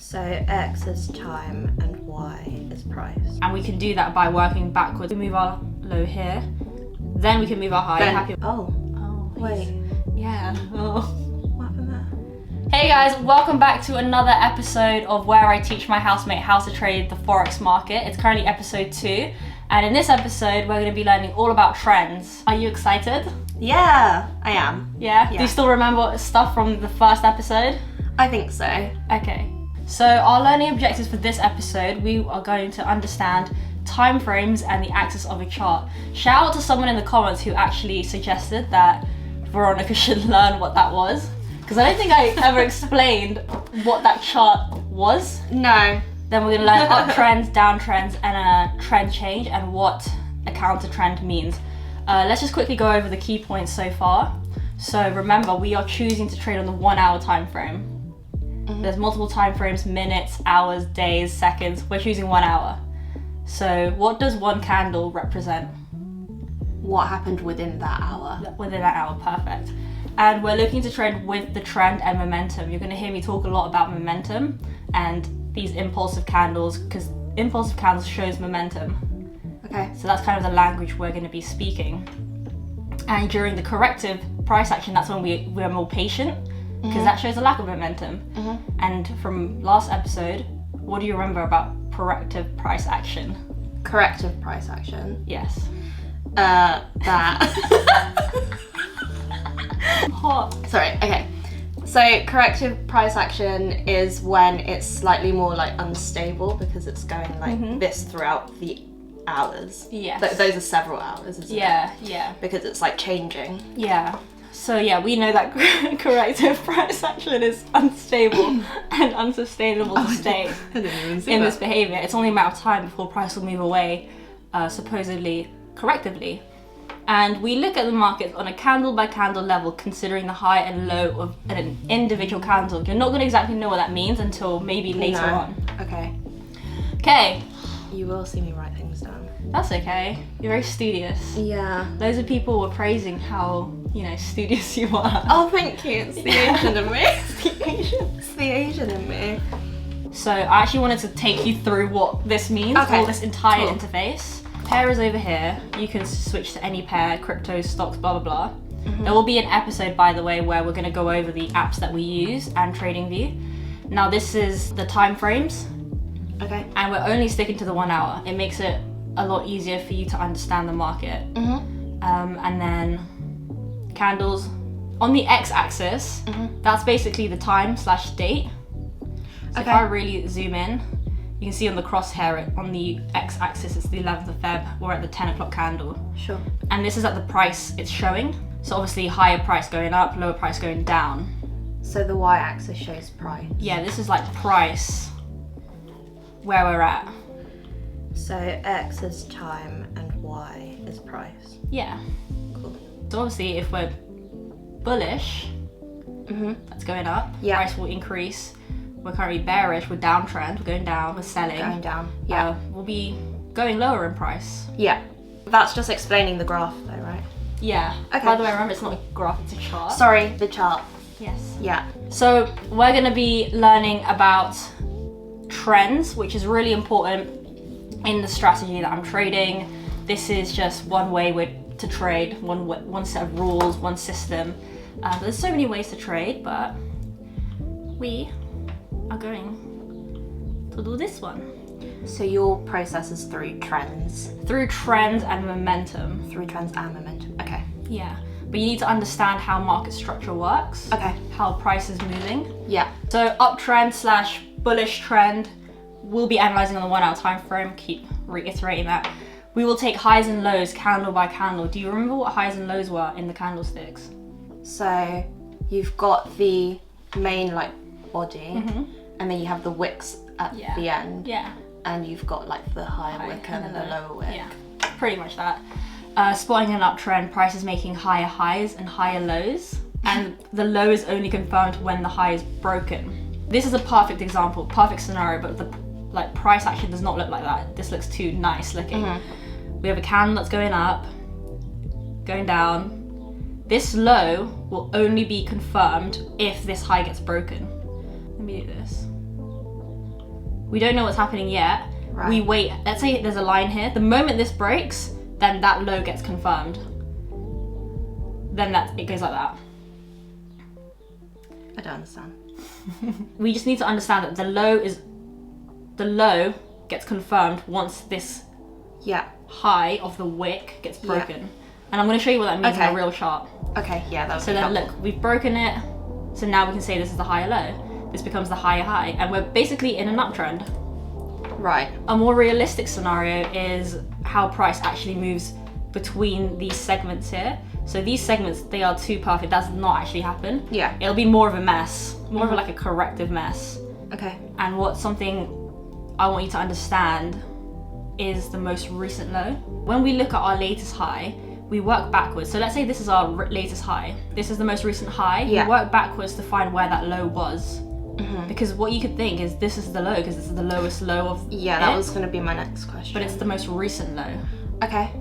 So X is time and Y is price. And we can do that by working backwards. We move our low here, then we can move our high. Oh, wait. Yeah. Oh. What happened there? Hey guys, welcome back to another episode of where I teach my housemate how to trade the Forex market. It's currently episode 2, and in this episode we're going to be learning all about trends. Are you excited? Yeah, I am. Yeah? Do you still remember stuff from the first episode? I think so. Okay. So our learning objectives for this episode, we are going to understand time frames and the axis of a chart. Shout out to someone in the comments who actually suggested that Veronica should learn what that was, because I don't think I ever explained what that chart was. No. Then we're going to learn uptrends, downtrends, and a trend change, and what a counter trend means. Let's just quickly go over the key points so far. So remember, we are choosing to trade on the 1 hour time frame. There's multiple time frames, minutes, hours, days, seconds. We're choosing 1 hour. So what does one candle represent? What happened within that hour? Within that hour, perfect. And we're looking to trade with the trend and momentum. You're going to hear me talk a lot about momentum and these impulsive candles, because impulsive candles shows momentum. Okay. So that's kind of the language we're going to be speaking. And during the corrective price action, that's when we're more patient, because that shows a lack of momentum. And from last episode, what do you remember about corrective price action? Corrective price action? Yes. That. Hot. Sorry, okay. So corrective price action is when it's slightly more like unstable because it's going like this throughout the hours. Yes. Those are several hours, isn't it? Yeah. Because it's like changing. Yeah. So yeah, we know that corrective price action is unstable and unsustainable to stay I didn't even see in that. this behavior. It's only a matter of time before price will move away, supposedly correctively. And we look at the markets on a candle by candle level, considering the high and low of an individual candle. You're not going to exactly know what that means until maybe later on. Okay. Okay. You will see me write things down. That's okay. You're very studious. Yeah. Loads of people were praising how, studious you are. Oh, thank you. It's the Asian in me. It's the Asian in me. So I actually wanted to take you through what this means, Okay. all this entire Cool. interface. Pair is over here. You can switch to any pair, crypto, stocks, blah, blah, blah. There will be an episode, by the way, where we're going to go over the apps that we use and TradingView. Now this is the time frames, Okay. and we're only sticking to the 1 hour. It makes it a lot easier for you to understand the market. And then candles on the x-axis, that's basically the time/date. So if I really zoom in, you can see on the crosshair on the x-axis it's the 11th of Feb. We're at the 10 o'clock candle, Sure. and this is at the price it's showing. So obviously higher price going up, lower price going down. So the y-axis shows price. Yeah, this is like price where we're at. So X is time and Y is price. Yeah. Cool. So obviously if we're bullish, that's going up. Yeah. Price will increase. We're currently bearish, we're downtrend, we're going down, we're selling. Going down. Yeah. We'll be going lower in price. Yeah. That's just explaining the graph though, right? Yeah. Okay. By the way, remember it's not a graph, it's a chart. Sorry, the chart. Yes. Yeah. So we're going to be learning about trends, which is really important in the strategy that I'm trading. This is just one way to trade, one set of rules, one system. There's so many ways to trade, but we are going to do this one. So your process is through trends. Through trends and momentum. Through trends and momentum. Okay. Yeah. But you need to understand how market structure works. Okay. How price is moving. Yeah. So uptrend/bullish trend, we'll be analyzing on the 1 hour time frame. Keep reiterating that. We will take highs and lows candle by candle. Do you remember what highs and lows were in the candlesticks? So you've got the main like body, and then you have the wicks at the end. Yeah. And you've got like the high wick and the lower wick. Yeah, pretty much that. Spotting an uptrend, price is making higher highs and higher lows, and the low is only confirmed when the high is broken. This is a perfect example, perfect scenario, but the price action does not look like that. This looks too nice looking. We have a candle that's going up, going down. This low will only be confirmed if this high gets broken. Let me do this. We don't know what's happening yet. Right. We wait. Let's say there's a line here. The moment this breaks, then that low gets confirmed. Then it goes like that. I don't understand. We just need to understand that the low gets confirmed once this high of the wick gets broken. And I'm going to show you what that means in a real chart. Okay, yeah, that would So be then helpful. look, we've broken it. So now we can say this is the higher low. This becomes the higher high. And we're basically in an uptrend. Right. A more realistic scenario is how price actually moves between these segments here. So these segments, they are too perfect. That does not actually happen. Yeah. It'll be more of a mess, more of like a corrective mess. Okay. And what's something I want you to understand is the most recent low. When we look at our latest high, we work backwards. So let's say this is our latest high. This is the most recent high. Yeah. We work backwards to find where that low was. Because what you could think is this is the low because this is the lowest low of that was going to be my next question. But it's the most recent low. Okay.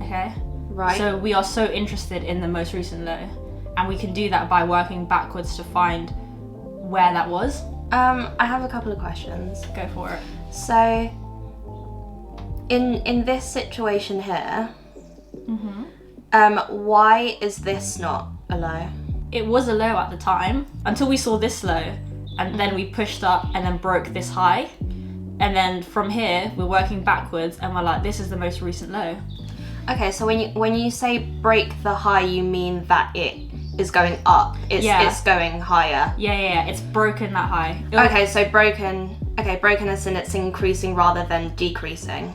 Okay? Right. So we are so interested in the most recent low. And we can do that by working backwards to find where that was. I have a couple of questions. Go for it. So, in this situation here, why is this not a low? It was a low at the time until we saw this low, and then we pushed up and then broke this high. And then from here, we're working backwards and we're like, this is the most recent low. Okay, so when you say break the high, you mean that it is going up. It's going higher. Yeah. It's broken that high. Okay, so broken as in it's increasing rather than decreasing.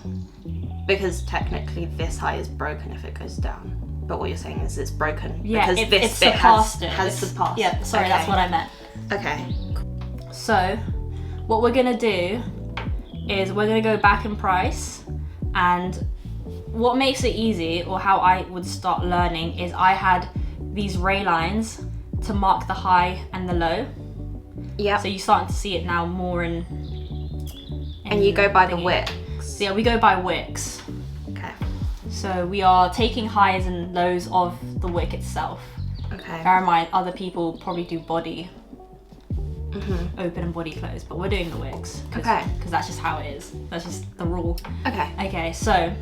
Because technically this high is broken if it goes down. But what you're saying is it's broken because this bit has surpassed. Yeah, sorry, that's what I meant. Okay. So, what we're gonna do is we're gonna go back in price, and what makes it easy, or how I would start learning, is I had these ray lines to mark the high and the low. Yeah. So you're starting to see it now more in and you go by the wicks. So yeah, we go by wicks. Okay. So we are taking highs and lows of the wick itself. Okay. Bear in mind, other people probably do body open and body close, but we're doing the wicks. Okay. Because that's just how it is. That's just the rule. Okay. Okay, so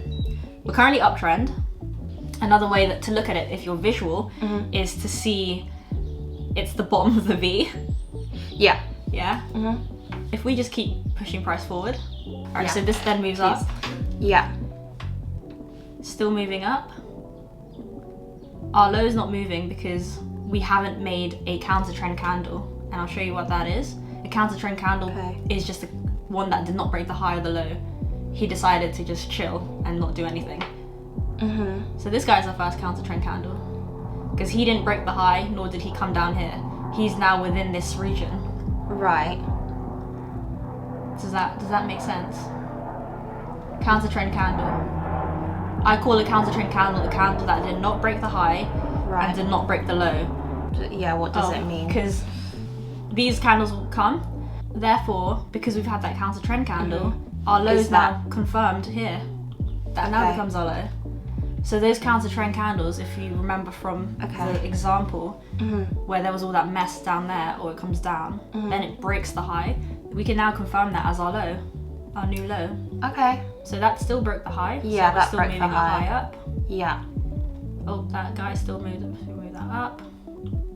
we're currently uptrend. Another way to look at it, if you're visual, is to see it's the bottom of the V. Yeah. Yeah? If we just keep pushing price forward. Alright, so this then moves up. Yeah. Still moving up. Our low is not moving because we haven't made a counter trend candle. And I'll show you what that is. A counter trend candle is just the one that did not break the high or the low. He decided to just chill and not do anything. So this guy's our first counter trend candle. Because he didn't break the high, nor did he come down here. He's now within this region. Right. Does that make sense? Counter trend candle. I call a counter trend candle a candle that did not break the high and did not break the low. Yeah, what does it mean? Because these candles will come. Therefore, because we've had that counter trend candle, our low is now confirmed here. That now becomes our low. So those counter trend candles, if you remember from the example, where there was all that mess down there, or it comes down, then it breaks the high. We can now confirm that as our low, our new low. Okay. So that still broke the high. Yeah, so that still broke moving the high up. Yeah. Oh, that guy still moved up. So move that up.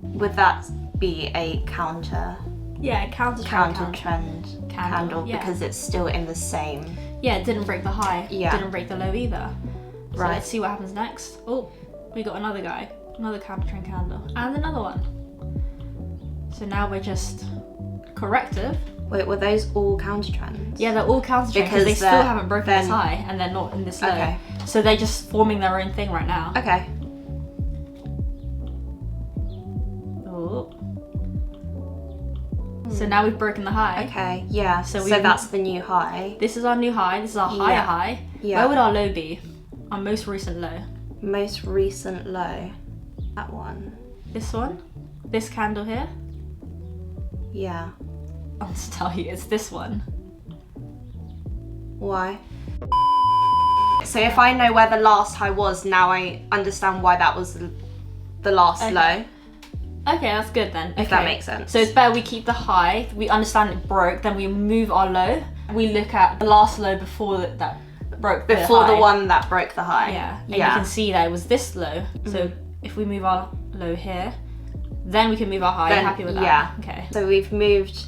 Would that be a counter? Yeah, counter trend candle because it's still in the same. Yeah, it didn't break the high. Yeah. Didn't break the low either. So Right. let's see what happens next. Oh, we got another guy, another counter trend candle, and another one. So now we're just corrective. Wait, were those all counter trends? Yeah, they're all counter trend because they still haven't broken this high and they're not in this low. Okay. So they're just forming their own thing right now. Okay. Oh. So now we've broken the high. Okay, yeah. So we- that's the new high. This is our new high. This is our higher high. Yeah. Where would our low be? Our most recent low. Most recent low. That one. This one? This candle here? Yeah. I'll just tell you, it's this one. Why? So if I know where the last high was, now I understand why that was the last low. Okay, that's good then. If that makes sense. So it's better we keep the high, we understand it broke, then we move our low, we look at the last low before that broke the Before high. the one that broke the high. Yeah. And you can see that it was this low. So if we move our low here, then we can move our high. Then, You're happy with that? Yeah. Okay. So we've moved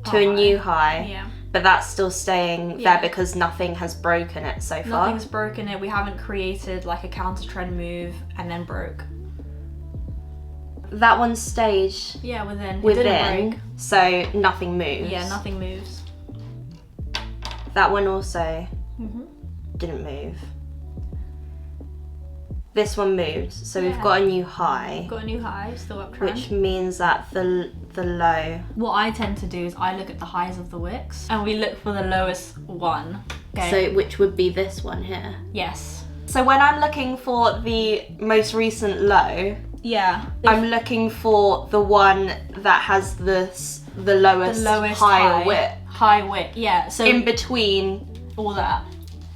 to a new high. Yeah. But that's still staying there because nothing has broken it so far. Nothing's broken it. We haven't created like a counter trend move and then broke. That one stayed Within. It within, didn't break. so nothing moves. Yeah, nothing moves. That one also didn't move. This one moved, so we've got a new high. Got a new high, still uptrend. Which means that the low. What I tend to do is I look at the highs of the wicks and we look for the lowest one. Okay. So which would be this one here. Yes. So when I'm looking for the most recent low, I'm looking for the one that has the lowest high wick. High wick, yeah. So in between all that.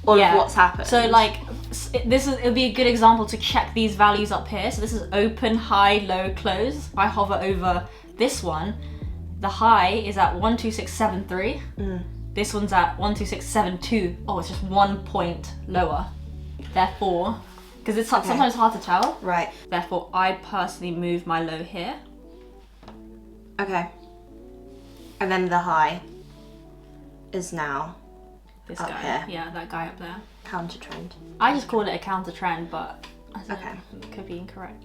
All of what's happened. So like it'll be a good example to check these values up here. So this is open, high, low, close. If I hover over this one, the high is at 12673. This one's at 12672. Oh, it's just 1 point lower. Therefore, because it's sometimes hard to tell. Right. Therefore, I personally move my low here. Okay. And then the high is now This up guy. here. Yeah, that guy up there. Counter trend. I just called it a counter trend, but I don't Okay. know, it could be incorrect.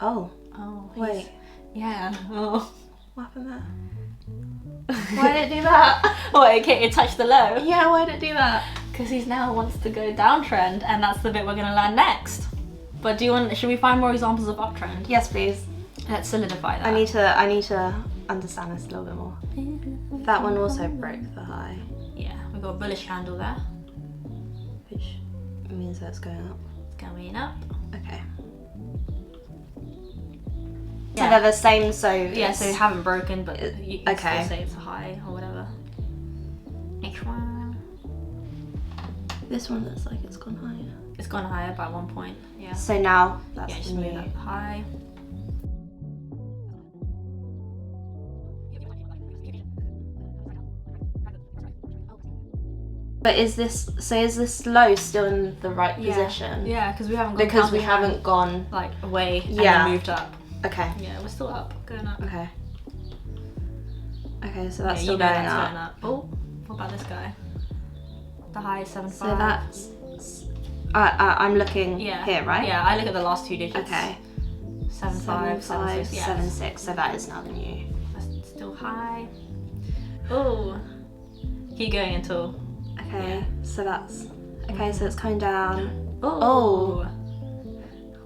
Oh, Oh, wait. Yeah. Oh. What happened there? Why did it do that? Oh, okay, it touched the low. Yeah, why did it do that? Because he now wants to go downtrend, and that's the bit we're gonna learn next. But should we find more examples of uptrend? Yes, please. Let's solidify that. I need to understand this a little bit more. That one also broke the high, Yeah, we've got a bullish candle there. which means that it's going up. It's going up. Okay. Yeah. So they're the same, so Yeah, so they haven't broken, but you can okay. still say it's a high or whatever. Next one. This one looks like it's gone higher. It's gone higher by 1 point. Yeah. So now that's Yeah, the just new. move up high. But is this low still in the right position? Yeah, because we haven't gone Because we counter-trend, haven't gone. like away and Yeah. then moved up. Okay. Yeah, we're still up, going up. Okay. Okay, so that's Yeah, still you know going that's up. going up. Oh, what about this guy? The high is 7.5. So that's. I'm looking here, right? Yeah, I look at the last two digits. Okay. 7.5, 7.6. Yeah, 7.6. So that is now the new. that's still high. Oh, keep going until. Okay. So that's. Okay, so it's coming down. Oh.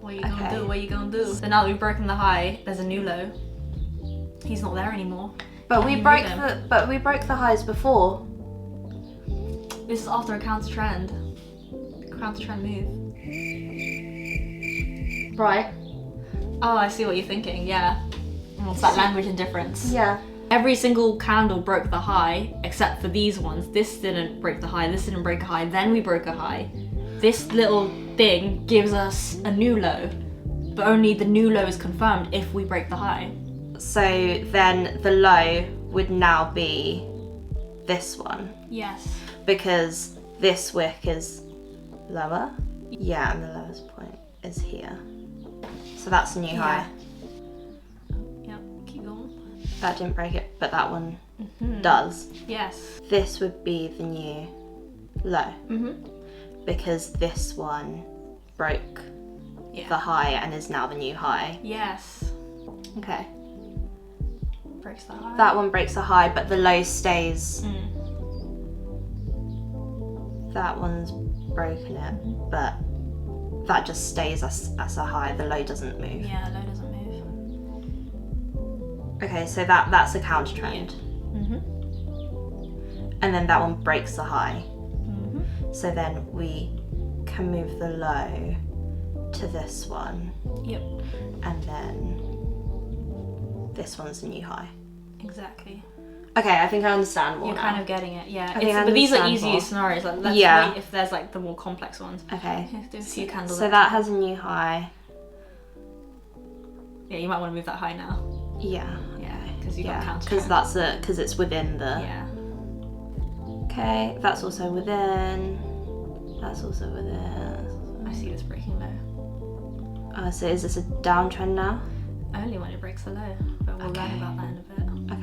What are you gonna Okay. do? What are you gonna do? So now that we've broken the high, there's a new low. He's not there anymore. But we you broke move him? we broke the highs before. This is after a counter trend. Counter trend move. Right. Oh, I see what you're thinking. Yeah. It's that language and difference. Yeah. Every single candle broke the high except for these ones. This didn't break the high, this didn't break a high, then we broke a high. This little thing gives us a new low, but only the new low is confirmed if we break the high. So then the low would now be this one Yes. because this wick is lower. Yeah, and the lowest point is here. So that's a new high. Yep, keep going. That didn't break it, but that one does. Yes. This would be the new low Mm-hmm. because this one broke Yeah. the high and is now the new high. Yes. Okay. Breaks the high. That one breaks the high, but the low stays. That one's broken it, but that just stays as a high. The low doesn't move. Yeah, low doesn't move. Okay, so that's a counter trend. Mm-hmm. And then that one breaks the high. Mm-hmm. So then we can move the low to this one. Yep. And then this one's the new high. Exactly. Okay, I think I understand more You're now. kind of getting it, yeah. think I But these are understand easier more. scenarios. Like, let's Yeah. wait if there's like the more complex ones. Okay. Let's do a few candles. So that has a new high. Yeah, you might want to move that high now. Yeah. Yeah, because you got Yeah, counter. because because it's within the. Yeah. Okay, that's also within. That's also within. I see this breaking low. So is this a downtrend now? Only when it breaks the low, but we'll learn about that in a bit.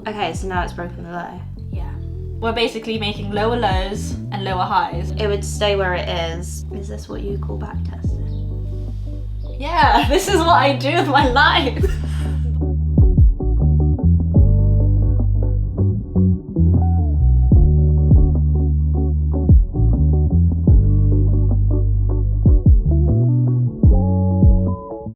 Okay, so now it's broken the low. Yeah. We're basically making lower lows and lower highs. It would stay where it is. Is this what you call back testing? Yeah, this is what I do with my life.